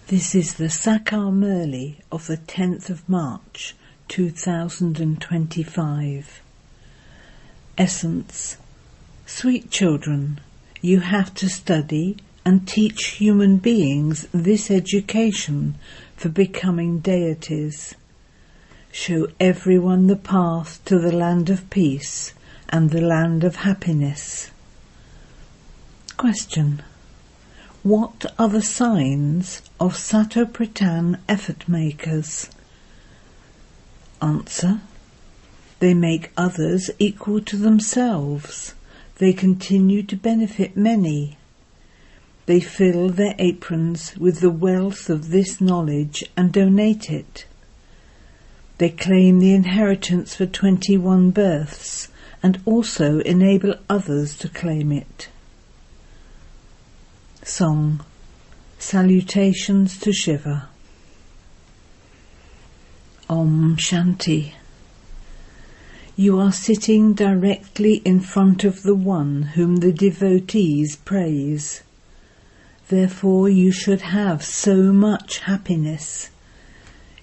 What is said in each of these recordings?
This is the Sakar Murli of the 10th of March 2025. Essence. Sweet children, you have to study and teach human beings this education for becoming deities. Show everyone the path to the land of peace and the land of happiness. Question. What are the signs of Satopritan effort makers? Answer. They make others equal to themselves. They continue to benefit many. They fill their aprons with the wealth of this knowledge and donate it. They claim the inheritance for 21 births and also enable others to claim it. Song. Salutations to Shiva. Om Shanti. You are sitting directly in front of the one whom the devotees praise. Therefore you should have so much happiness.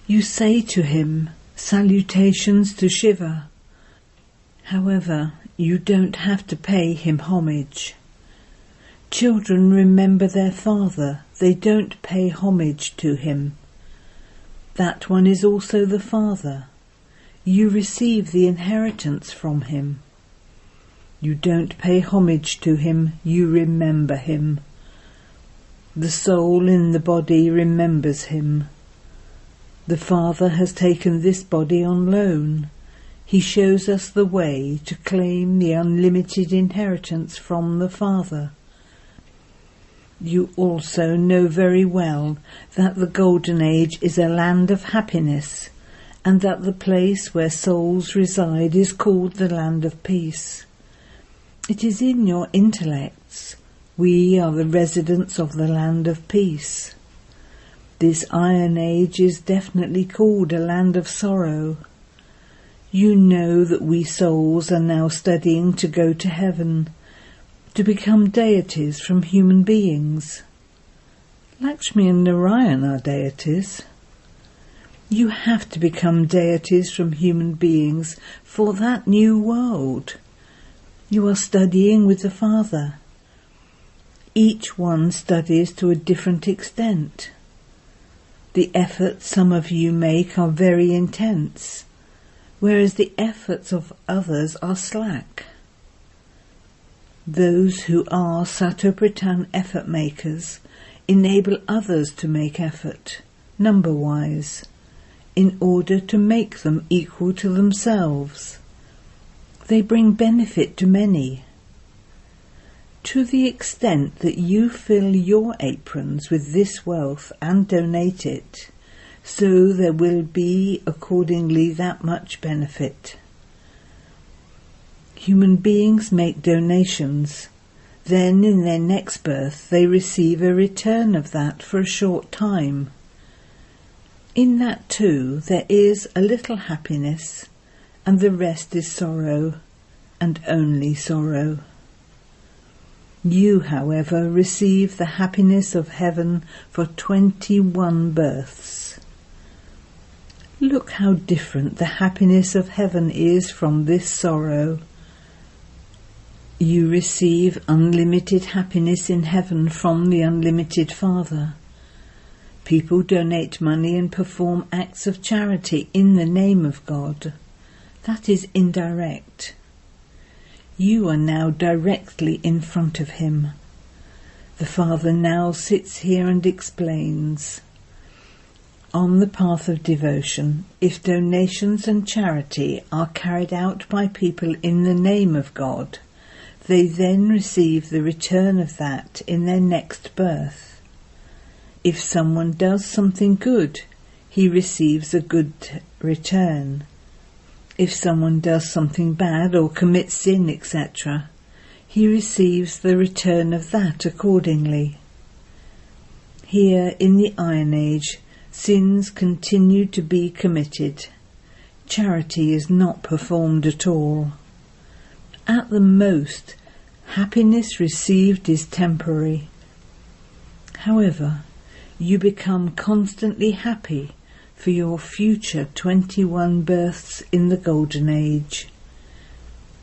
You say to him, salutations to Shiva. However, you don't have to pay him homage. Children remember their father, they don't pay homage to him. That one is also the father. You receive the inheritance from him. You don't pay homage to him, you remember him. The soul in the body remembers him. The Father has taken this body on loan. He shows us the way to claim the unlimited inheritance from the Father. You also know very well that the Golden Age is a land of happiness, and that the place where souls reside is called the land of peace. It is in your intellects. We are the residents of the land of peace. This Iron Age is definitely called a land of sorrow. You know that we souls are now studying to go to heaven, to become deities from human beings. Lakshmi and Narayan are deities. You have to become deities from human beings for that new world. You are studying with the Father. Each one studies to a different extent. The efforts some of you make are very intense, whereas the efforts of others are slack. Those who are Satopritan effort makers enable others to make effort, number-wise, in order to make them equal to themselves. They bring benefit to many. To the extent that you fill your aprons with this wealth and donate it, so there will be accordingly that much benefit. Human beings make donations, then in their next birth they receive a return of that for a short time. In that too there is a little happiness, and the rest is sorrow, and only sorrow. You, however, receive the happiness of heaven for 21 births. Look how different the happiness of heaven is from this sorrow. You receive unlimited happiness in heaven from the unlimited Father. People donate money and perform acts of charity in the name of God. That is indirect. You are now directly in front of him. The Father now sits here and explains. On the path of devotion, if donations and charity are carried out by people in the name of God, they then receive the return of that in their next birth. If someone does something good, he receives a good return. If someone does something bad or commits sin, etc., he receives the return of that accordingly. Here in the Iron Age, sins continue to be committed. Charity is not performed at all. At the most, happiness received is temporary. However, you become constantly happy for your future 21 births in the Golden Age.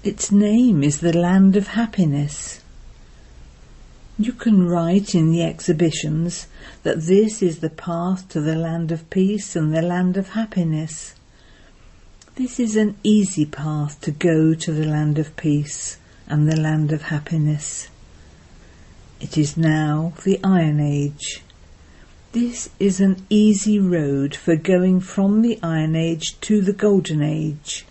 Its name is the Land of Happiness. You can write in the exhibitions that this is the path to the land of peace and the land of happiness. This is an easy path to go to the land of peace and the land of happiness. It is now the Iron Age. This is an easy road for going from the Iron Age to the Golden Age,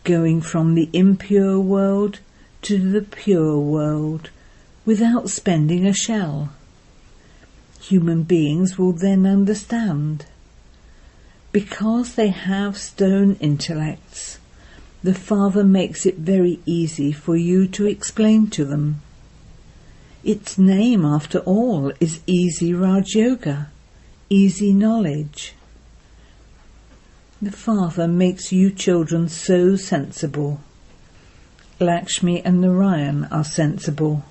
going from the impure world to the pure world without spending a shell. Human beings will then understand. Because they have stone intellects, the Father makes it very easy for you to explain to them. Its name, after all, is Easy Raj Yoga, easy knowledge. The Father makes you children so sensible. Lakshmi and Narayan are sensible.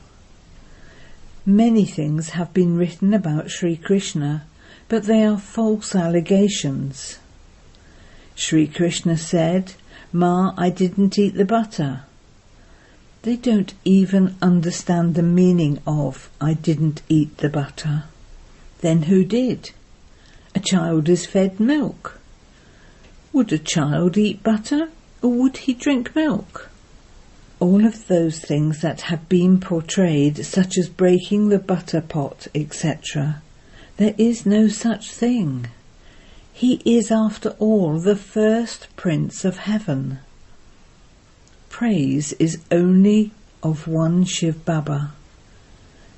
Many things have been written about Sri Krishna, but they are false allegations. Sri Krishna said, "Ma, I didn't eat the butter." They don't even understand the meaning of "I didn't eat the butter." Then who did? A child is fed milk. Would a child eat butter, or would he drink milk? All of those things that have been portrayed, such as breaking the butter pot, etc., there is no such thing. He is, after all, the first Prince of Heaven. Praise is only of one shivbaba.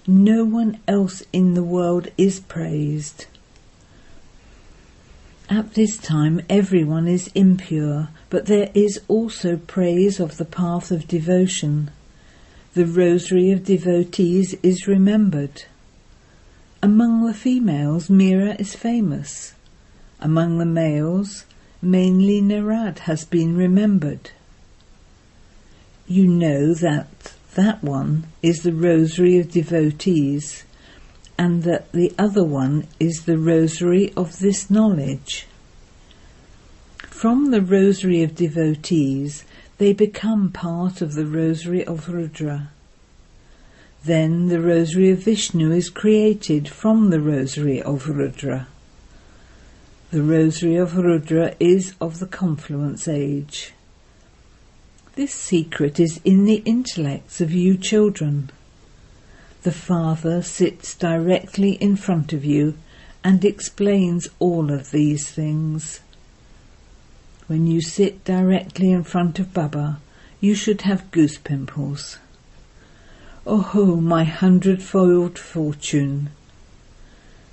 No one else in the world is praised. At this time everyone is impure, but there is also praise of the path of devotion. The rosary of devotees is remembered. Among the females, Meera is famous. Among the males, mainly Narad has been remembered. You know that one is the rosary of devotees, and that the other one is the rosary of this knowledge. From the rosary of devotees, they become part of the rosary of Rudra. Then the rosary of Vishnu is created from the rosary of Rudra. The rosary of Rudra is of the confluence age. This secret is in the intellects of you children. The Father sits directly in front of you and explains all of these things. When you sit directly in front of Baba, you should have goose pimples. Oh, my 100-fold fortune!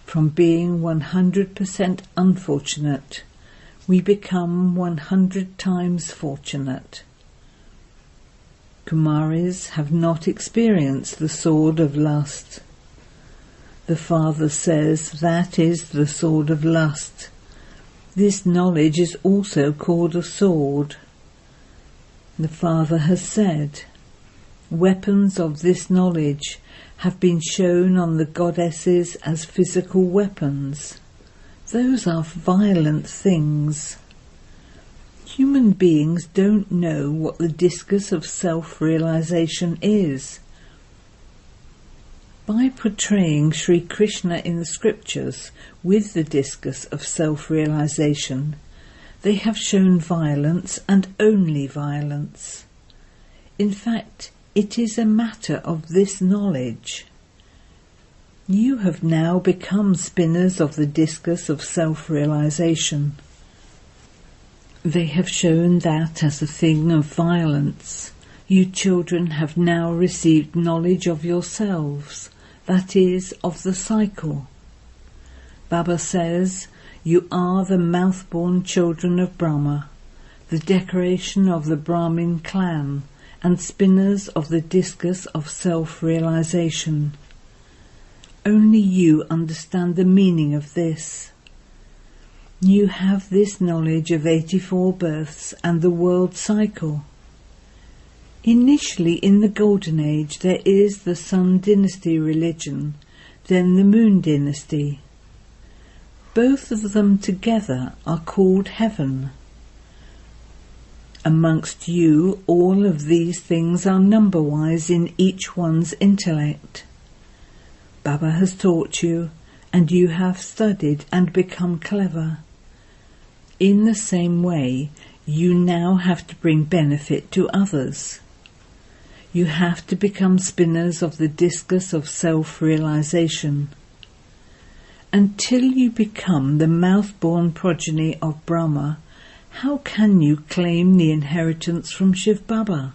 From being 100% unfortunate, we become 100 times fortunate. Kumaris have not experienced the sword of lust. The Father says that is the sword of lust. This knowledge is also called a sword. The Father has said, weapons of this knowledge have been shown on the goddesses as physical weapons. Those are violent things. Human beings don't know what the discus of self-realization is. By portraying Sri Krishna in the scriptures with the discus of self-realization, they have shown violence and only violence. In fact, it is a matter of this knowledge. You have now become spinners of the discus of self-realization. They have shown that as a thing of violence. You children have now received knowledge of yourselves, that is, of the cycle. Baba says, you are the mouth-born children of Brahma, the decoration of the Brahmin clan, and spinners of the discus of self-realization. Only you understand the meaning of this. You have this knowledge of 84 births and the world cycle. Initially in the Golden Age there is the Sun Dynasty religion, then the Moon Dynasty. Both of them together are called heaven. Amongst you, all of these things are number-wise in each one's intellect. Baba has taught you, and you have studied and become clever. In the same way, you now have to bring benefit to others. You have to become spinners of the discus of self-realization. Until you become the mouth-born progeny of Brahma, how can you claim the inheritance from shivbaba?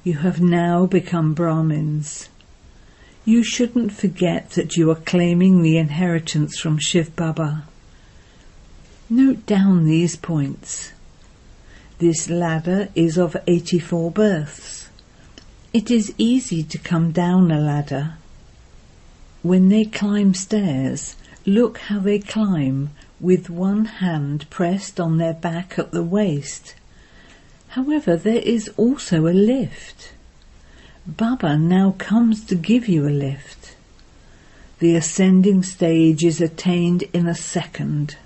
You have now become Brahmins. You shouldn't forget that you are claiming the inheritance from shivbaba. Note down these points. This ladder is of 84 births. It is easy to come down a ladder. When they climb stairs, look how they climb, with one hand pressed on their back at the waist. However, there is also a lift. Baba now comes to give you a lift. The ascending stage is attained in a second.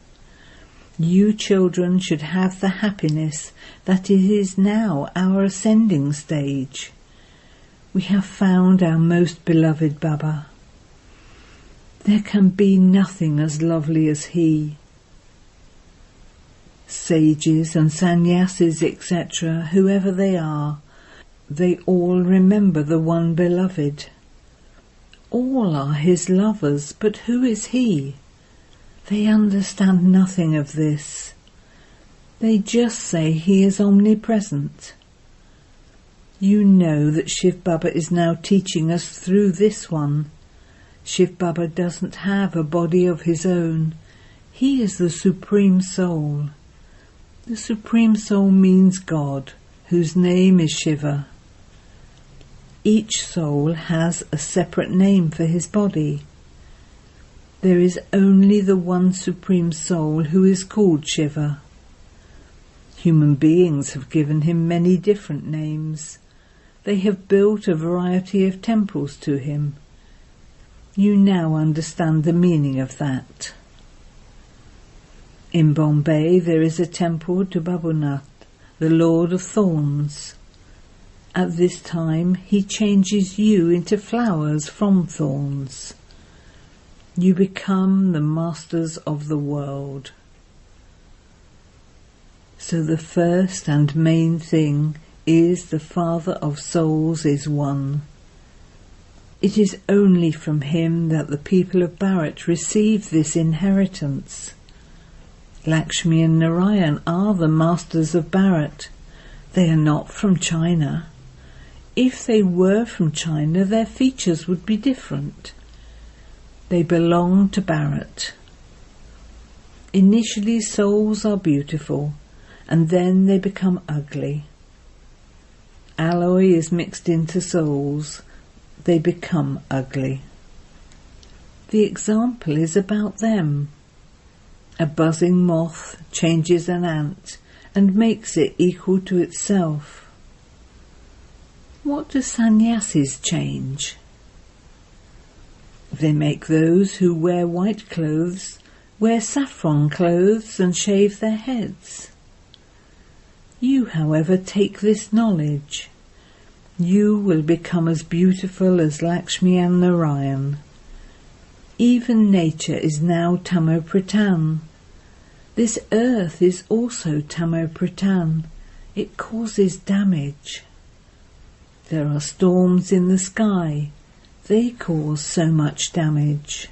You children should have the happiness that it is now our ascending stage. We have found our most beloved Baba. There can be nothing as lovely as he. Sages and sannyasis, etc., whoever they all remember the one beloved. All are his lovers, but who is he? They understand nothing of this. They just say he is omnipresent. You know that shivbaba is now teaching us through this one. Shivbaba doesn't have a body of his own. He is the Supreme Soul. The Supreme Soul means God, whose name is Shiva. Each soul has a separate name for his body. There is only the one Supreme Soul who is called Shiva. Human beings have given him many different names. They have built a variety of temples to him. You now understand the meaning of that. In Bombay there is a temple to Babunath, the Lord of Thorns. At this time he changes you into flowers from thorns. You become the masters of the world. So the first and main thing is the Father of Souls is one. It is only from him that the people of Bharat receive this inheritance. Lakshmi and Narayan are the masters of Bharat. They are not from China. If they were from China, their features would be different. They belong to Bharat. Initially, souls are beautiful, and then they become ugly. Alloy is mixed into souls. They become ugly. The example is about them. A buzzing moth changes an ant and makes it equal to itself. What do sannyasis change? They make those who wear white clothes wear saffron clothes and shave their heads. You, however, take this knowledge. You will become as beautiful as Lakshmi and Narayan. Even nature is now Tamo-Pradhan. This earth is also Tamo-Pradhan. It causes damage. There are storms in the sky. They cause so much damage.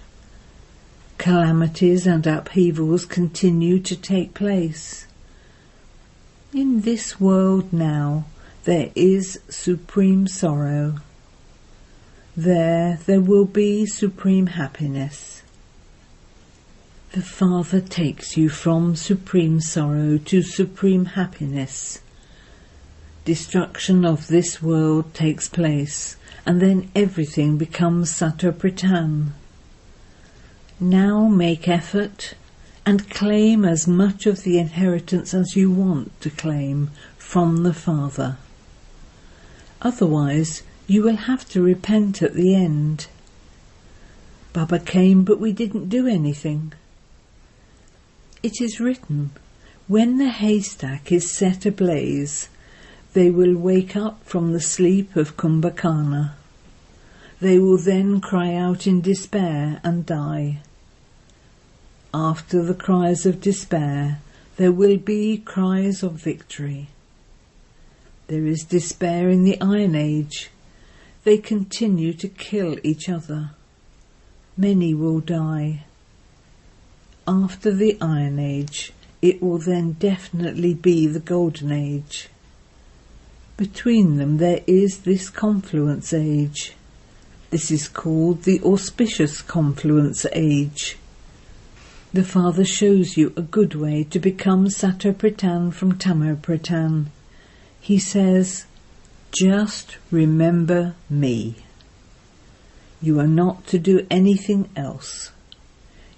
Calamities and upheavals continue to take place. In this world now, there is supreme sorrow. There will be supreme happiness. The Father takes you from supreme sorrow to supreme happiness. Destruction of this world takes place, and then everything becomes Sattva-Pradhan. Now make effort and claim as much of the inheritance as you want to claim from the Father. Otherwise, you will have to repent at the end. Baba came, but we didn't do anything. It is written, when the haystack is set ablaze, they will wake up from the sleep of Kumbhakarna. They will then cry out in despair and die. After the cries of despair, there will be cries of victory. There is despair in the Iron Age. They continue to kill each other. Many will die. After the Iron Age, it will then definitely be the Golden Age. Between them there is this confluence age. This is called the auspicious confluence age. The Father shows you a good way to become Sato-Pradhan from Tamo-Pradhan. He says, just remember me. You are not to do anything else.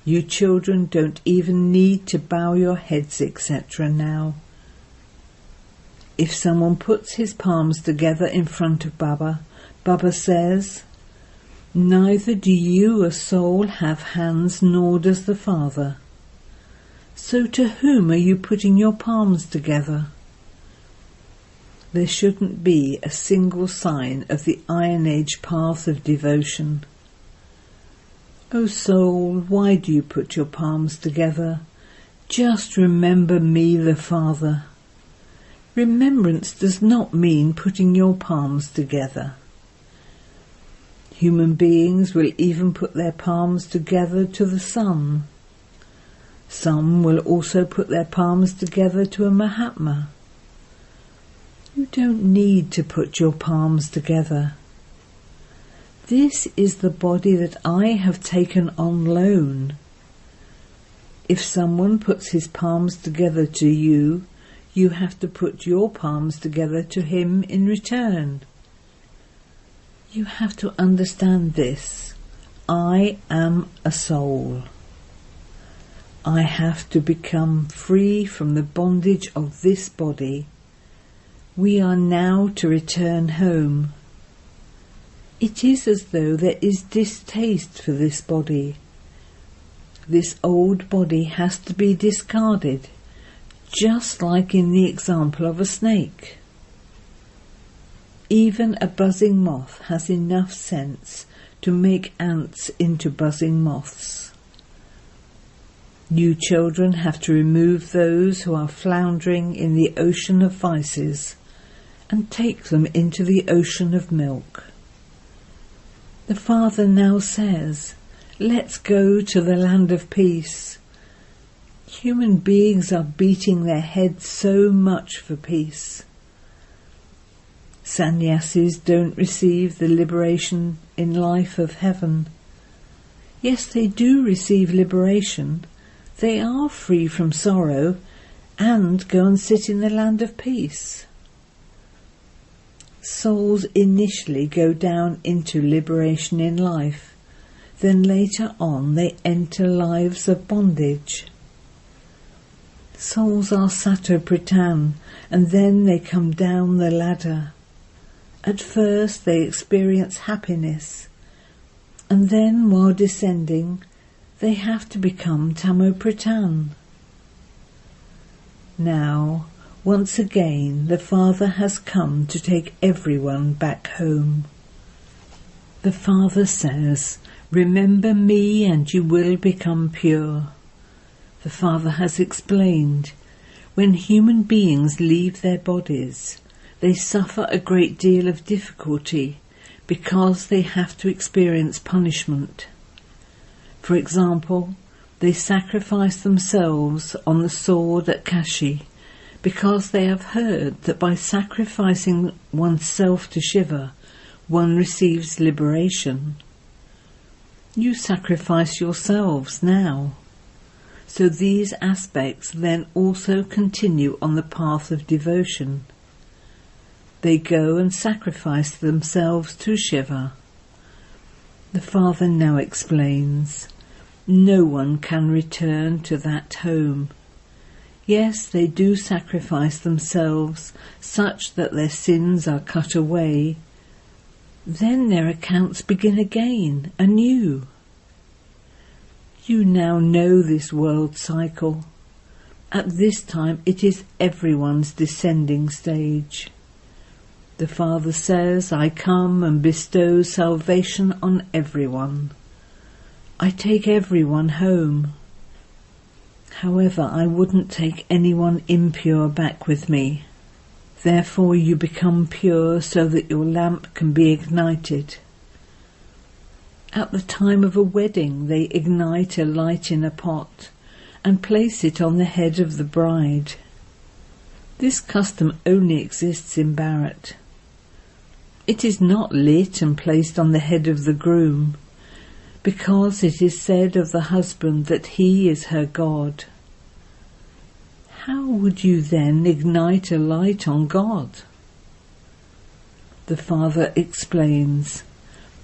You children don't even need to bow your heads, etc. now. If someone puts his palms together in front of Baba, Baba says, neither do you, a soul, have hands, nor does the Father. So to whom are you putting your palms together? There shouldn't be a single sign of the Iron Age path of devotion. O soul, why do you put your palms together? Just remember me, the Father. Remembrance does not mean putting your palms together. Human beings will even put their palms together to the sun. Some will also put their palms together to a Mahatma. You don't need to put your palms together. This is the body that I have taken on loan. If someone puts his palms together to you, you have to put your palms together to him in return. You have to understand this. I am a soul. I have to become free from the bondage of this body. We are now to return home. It is as though there is distaste for this body. This old body has to be discarded, just like in the example of a snake. Even a buzzing moth has enough sense to make ants into buzzing moths. You children have to remove those who are floundering in the ocean of vices and take them into the ocean of milk. The Father now says, let's go to the land of peace. Human beings are beating their heads so much for peace. Sannyasis don't receive the liberation in life of heaven. Yes, they do receive liberation. They are free from sorrow and go and sit in the land of peace. Souls initially go down into liberation in life, then later on they enter lives of bondage. Souls are Sato-Pradhan, and then they come down the ladder. At first they experience happiness, and then while descending they have to become Tamo-Pradhan. Now, once again, the Father has come to take everyone back home. The Father says, remember me and you will become pure. The Father has explained, when human beings leave their bodies, they suffer a great deal of difficulty because they have to experience punishment. For example, they sacrifice themselves on the sword at Kashi because they have heard that by sacrificing oneself to Shiva, one receives liberation. You sacrifice yourselves now. So these aspects then also continue on the path of devotion. They go and sacrifice themselves to Shiva. The Father now explains, no one can return to that home. Yes, they do sacrifice themselves such that their sins are cut away. Then their accounts begin again, anew. You now know this world cycle. At this time it is everyone's descending stage. The Father says, I come and bestow salvation on everyone. I take everyone home. However, I wouldn't take anyone impure back with me. Therefore you become pure so that your lamp can be ignited. At the time of a wedding, they ignite a light in a pot and place it on the head of the bride. This custom only exists in Bharat. It is not lit and placed on the head of the groom, because it is said of the husband that he is her God. How would you then ignite a light on God? The Father explains,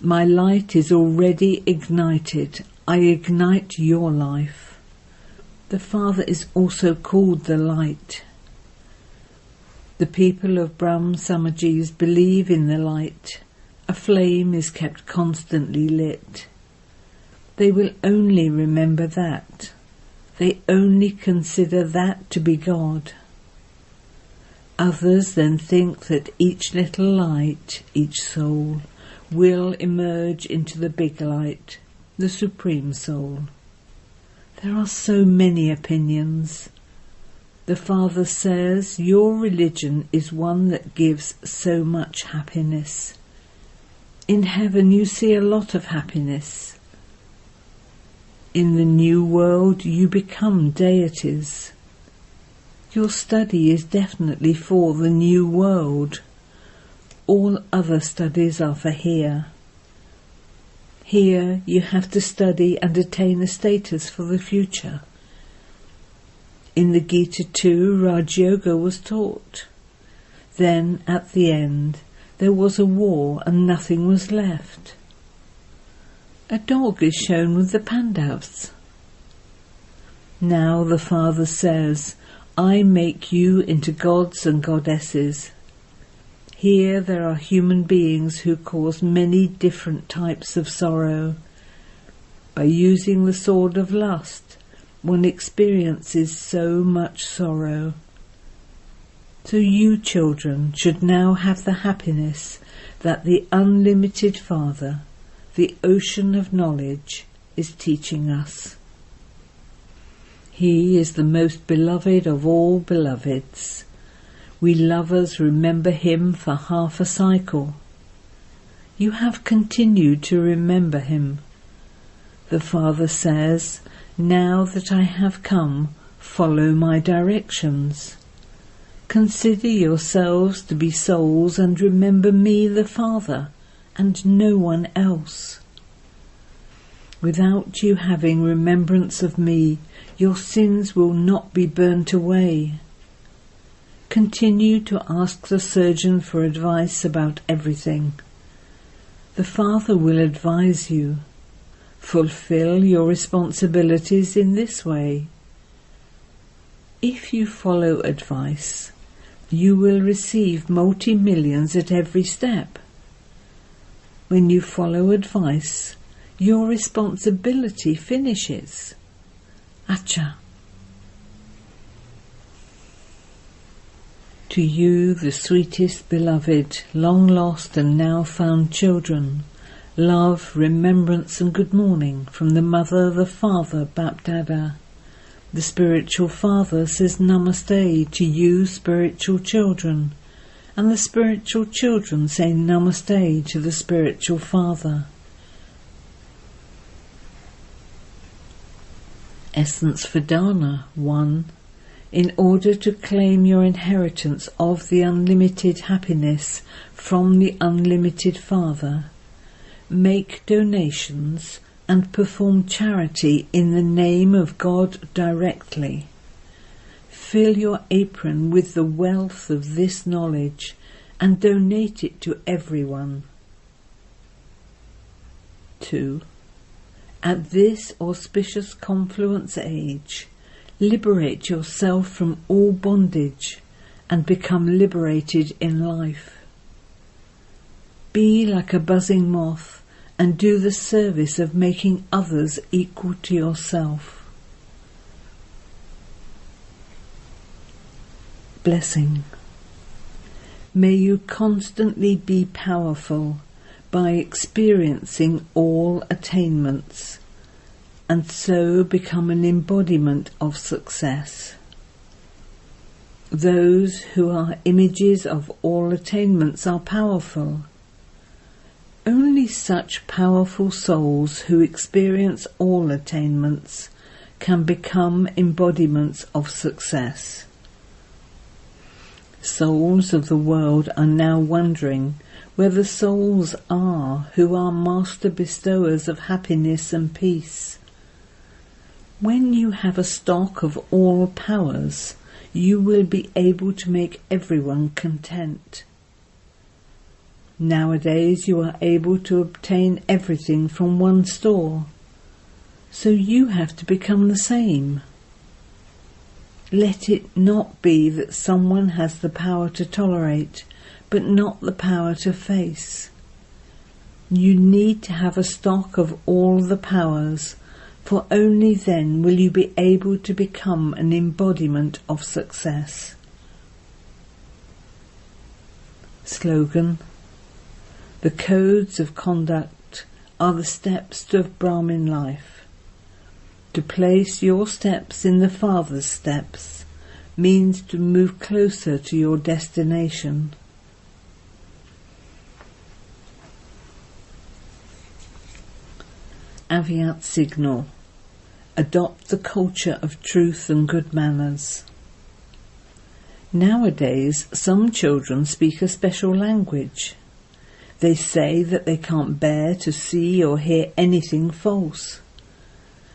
my light is already ignited. I ignite your life. The Father is also called the light. The people of Brahm Samajis believe in the light. A flame is kept constantly lit. They will only remember that. They only consider that to be God. Others then think that each little light, each soul, will emerge into the big light, the Supreme Soul. There are so many opinions. The Father says, your religion is one that gives so much happiness. In heaven you see a lot of happiness. In the new world you become deities. Your study is definitely for the new world. All other studies are for here. Here you have to study and attain a status for the future. In the Gita too, Raj Yoga was taught. Then, at the end, there was a war and nothing was left. A dog is shown with the Pandavas. Now the Father says, I make you into gods and goddesses. Here there are human beings who cause many different types of sorrow. By using the sword of lust, one experiences so much sorrow. So you children should now have the happiness that the unlimited Father, the ocean of knowledge, is teaching us. He is the most beloved of all beloveds. We lovers remember him for half a cycle. You have continued to remember him. The Father says, now that I have come, follow my directions. Consider yourselves to be souls and remember me, the Father, and no one else. Without you having remembrance of me, your sins will not be burnt away. Continue to ask the surgeon for advice about everything. The Father will advise you. Fulfill your responsibilities in this way. If you follow advice, you will receive multi-millions at every step. When you follow advice, your responsibility finishes. Acha. To you, the sweetest beloved, long lost and now found children, love, remembrance and good morning from the Mother, the Father, BapDada. The spiritual Father says Namaste to you, spiritual children, and the spiritual children say Namaste to the spiritual Father. Essence for Dana 1. In order to claim your inheritance of the unlimited happiness from the unlimited Father, make donations and perform charity in the name of God directly. Fill your apron with the wealth of this knowledge and donate it to everyone. 2. At this auspicious confluence age, liberate yourself from all bondage and become liberated in life. Be like a buzzing moth and do the service of making others equal to yourself. Blessing. May you constantly be powerful by experiencing all attainments, and so become an embodiment of success. Those who are images of all attainments are powerful. Only such powerful souls who experience all attainments can become embodiments of success. Souls of the world are now wondering where the souls are who are master bestowers of happiness and peace. When you have a stock of all powers, you will be able to make everyone content. Nowadays you are able to obtain everything from one store, so you have to become the same. Let it not be that someone has the power to tolerate, but not the power to face. You need to have a stock of all the powers, for only then will you be able to become an embodiment of success. Slogan: the codes of conduct are the steps to Brahmin life. To place your steps in the Father's steps means to move closer to your destination. Avyakt signal: adopt the culture of truth and good manners. Nowadays, some children speak a special language. They say that they can't bear to see or hear anything false.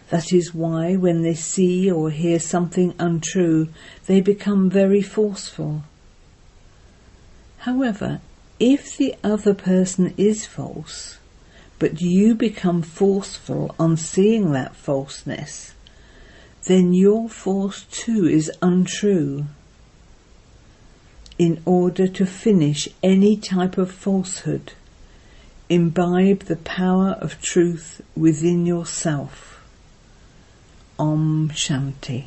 That is why when they see or hear something untrue, they become very forceful. However, if the other person is false, but you become forceful on seeing that falseness, then your force too is untrue. In order to finish any type of falsehood, imbibe the power of truth within yourself. Om Shanti.